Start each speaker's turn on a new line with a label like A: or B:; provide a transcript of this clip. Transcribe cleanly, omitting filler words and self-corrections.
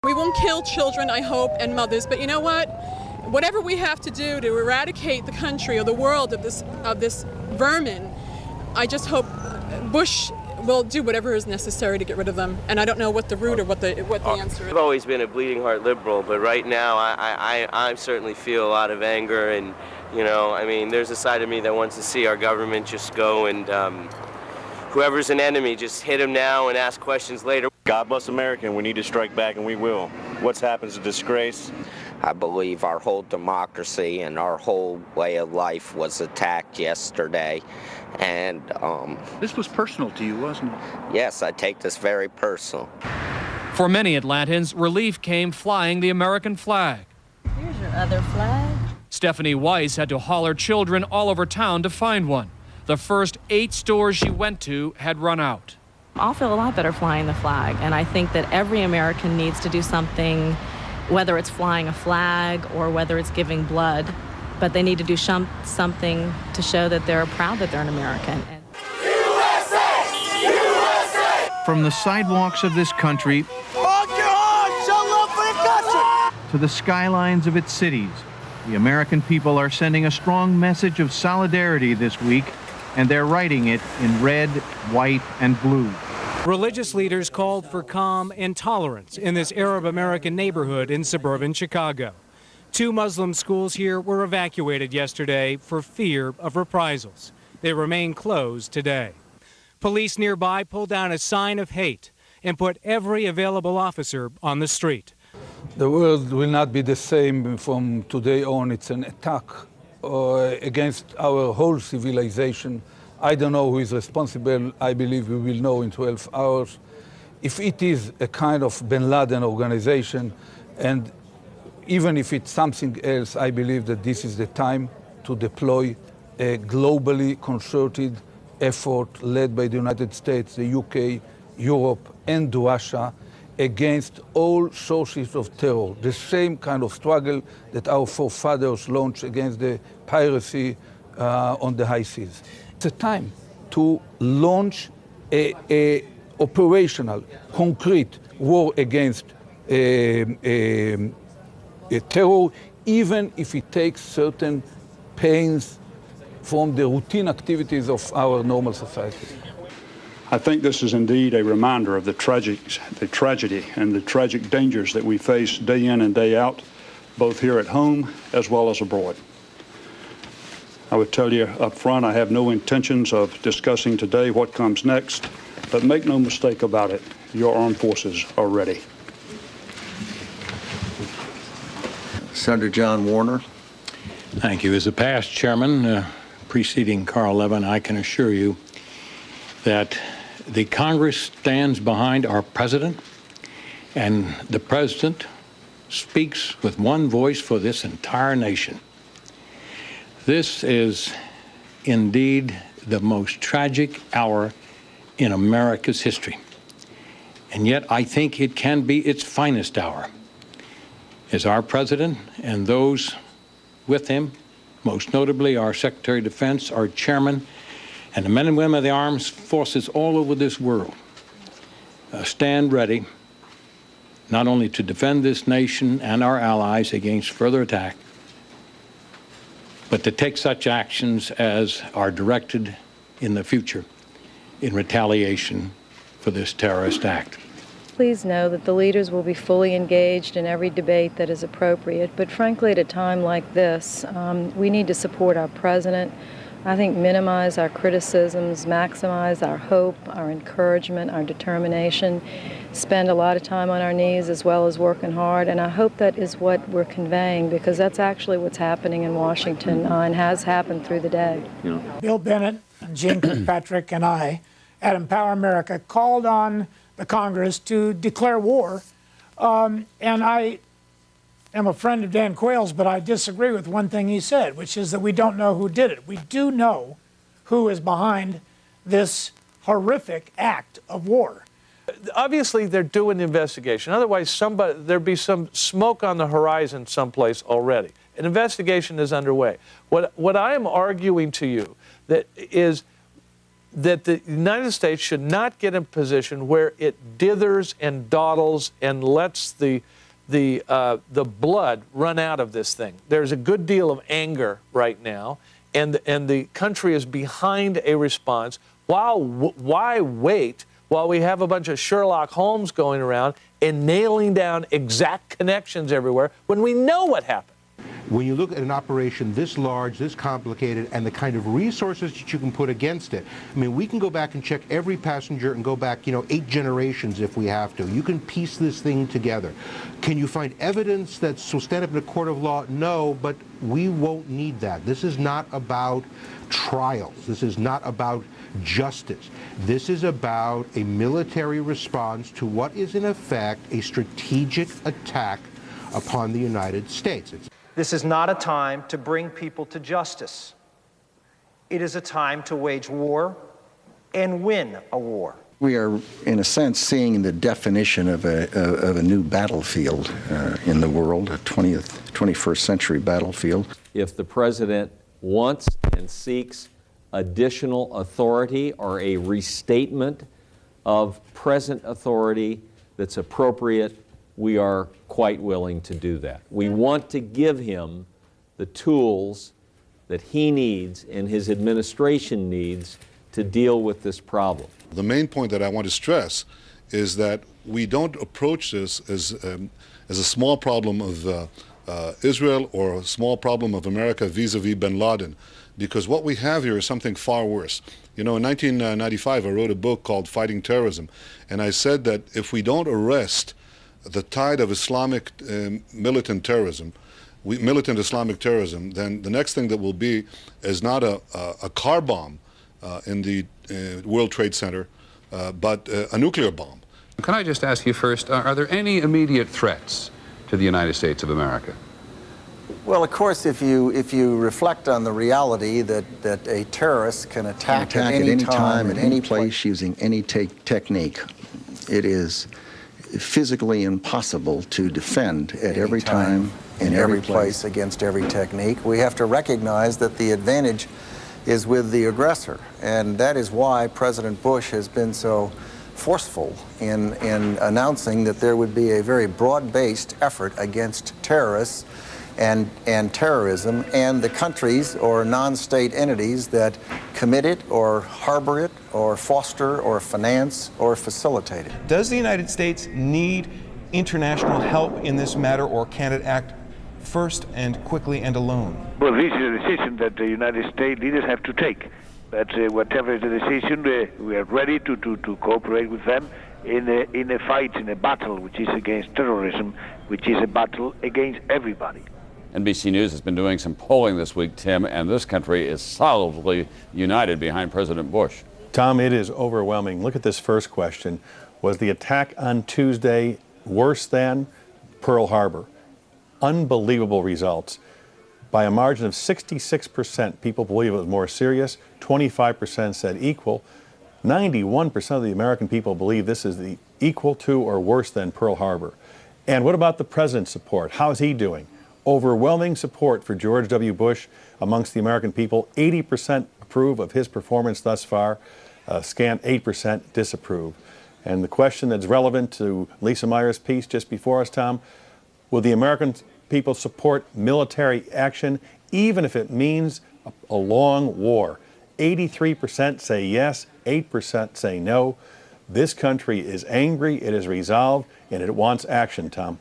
A: We won't kill children, I hope, and mothers, but you know what? Whatever we have to do to eradicate the country or the world of this vermin, I just hope Bush will do whatever is necessary to get rid of them. And I don't know what the root or what the answer is.
B: I've always been a bleeding heart liberal, but right now I certainly feel a lot of anger, and you know, I mean, there's a side of me that wants to see our government just go and whoever's an enemy, just hit him now and ask questions later.
C: God bless America, and we need to strike back, and we will. What's happened is a disgrace.
D: I believe our whole democracy and our whole way of life was attacked yesterday. And
E: this was personal to you, wasn't it?
D: Yes, I take this very personal.
F: For many Atlantans, relief came flying the American flag.
G: Here's your other flag.
F: Stephanie Weiss had to haul her children all over town to find one. The first 8 stores she went to had run out.
G: I'll feel a lot better flying the flag, and I think that every American needs to do something, whether it's flying a flag or whether it's giving blood, but they need to do something to show that they're proud that they're an American.
H: USA! USA!
I: From the sidewalks of this country to the skylines of its cities, the American people are sending a strong message of solidarity this week, and they're writing it in red, white, and blue.
J: Religious leaders called for calm and tolerance in this Arab-American neighborhood in suburban Chicago. 2 Muslim schools here were evacuated yesterday for fear of reprisals. They remain closed today. Police nearby pulled down a sign of hate and put every available officer on the street.
K: The world will not be the same from today on. It's an attack against our whole civilization. I don't know who is responsible. I believe we will know in 12 hours. If it is a kind of bin Laden organization, and even if it's something else, I believe that this is the time to deploy a globally concerted effort led by the United States, the UK, Europe, and Russia against all sources of terror. The same kind of struggle that our forefathers launched against the piracy on the high seas. It's a time to launch a operational, concrete war against terror, even if it takes certain pains from the routine activities of our normal society.
L: I think this is indeed a reminder of the tragedy and the tragic dangers that we face day in and day out, both here at home as well as abroad. I would tell you up front, I have no intentions of discussing today what comes next, but make no mistake about it, your armed forces are ready.
M: Senator John Warner.
N: Thank you. As a past chairman preceding Carl Levin, I can assure you that the Congress stands behind our president, and the president speaks with one voice for this entire nation. This is indeed the most tragic hour in America's history, and yet I think it can be its finest hour, as our president and those with him, most notably our Secretary of Defense, our chairman, and the men and women of the armed forces all over this world stand ready not only to defend this nation and our allies against further attack, but to take such actions as are directed in the future in retaliation for this terrorist act.
O: Please know that the leaders will be fully engaged in every debate that is appropriate, but frankly, at a time like this, we need to support our president. I think minimize our criticisms, maximize our hope, our encouragement, our determination, spend a lot of time on our knees as well as working hard, and I hope that is what we're conveying, because that's actually what's happening in Washington and has happened through the day.
P: Bill Bennett and Jean Kirkpatrick and I at Empower America called on the Congress to declare war, and I am a friend of Dan Quayle's, but I disagree with one thing he said, which is that we don't know who did it. We do know who is behind this horrific act of war.
Q: Obviously, they're doing the investigation. Otherwise, there'd be some smoke on the horizon someplace already. An investigation is underway. What I am arguing to you that is that the United States should not get in a position where it dithers and dawdles and lets the blood run out of this thing. There's a good deal of anger right now, and the country is behind a response. Why wait while we have a bunch of Sherlock Holmes going around and nailing down exact connections everywhere when we know what happened?
R: When you look at an operation this large, this complicated, and the kind of resources that you can put against it, I mean, we can go back and check every passenger and go back, 8 generations if we have to. You can piece this thing together. Can you find evidence that will stand up in a court of law? No, but we won't need that. This is not about trials. This is not about justice. This is about a military response to what is, in effect, a strategic attack upon the United States.
S: This is not a time to bring people to justice. It is a time to wage war and win a war.
M: We are, in a sense, seeing the definition of a new battlefield in the world, a 21st century battlefield.
T: If the president wants and seeks additional authority or a restatement of present authority that's appropriate, we are quite willing to do that. We want to give him the tools that he needs and his administration needs to deal with this problem.
U: The main point that I want to stress is that we don't approach this as a small problem of Israel or a small problem of America vis-a-vis bin Laden, because what we have here is something far worse. In 1995, I wrote a book called Fighting Terrorism, and I said that if we don't arrest the tide of Islamic militant terrorism, militant Islamic terrorism, then the next thing that will be is not a car bomb in the World Trade Center, but a nuclear bomb.
V: Can I just ask you first, are there any immediate threats to the United States of America?
W: Well, of course, if you reflect on the reality that a terrorist can attack at any time,
M: in any place, using any technique, it is physically impossible to defend at every time, in every place,
W: against every technique. We have to recognize that the advantage is with the aggressor, and that is why President Bush has been so forceful in announcing that there would be a very broad-based effort against terrorists and terrorism and the countries or non-state entities that commit it or harbor it or foster or finance or facilitate it.
X: Does the United States need international help in this matter, or can it act first and quickly and alone?
Y: Well, this is a decision that the United States leaders have to take. But whatever is the decision, we are ready to cooperate with them in a fight, in a battle which is against terrorism, which is a battle against everybody.
Z: NBC News has been doing some polling this week, Tim, and this country is solidly united behind President Bush.
C: Tom, it is overwhelming. Look at this first question. Was the attack on Tuesday worse than Pearl Harbor? Unbelievable results. By a margin of 66%, people believe it was more serious. 25% said equal. 91% of the American people believe this is the equal to or worse than Pearl Harbor. And what about the president's support? How's he doing? Overwhelming support for George W. Bush amongst the American people. 80% approve of his performance thus far. Scant 8% disapprove. And the question that's relevant to Lisa Meyer's piece just before us, Tom, will the American people support military action even if it means a long war? 83% say yes, 8% say no. This country is angry, it is resolved, and it wants action, Tom.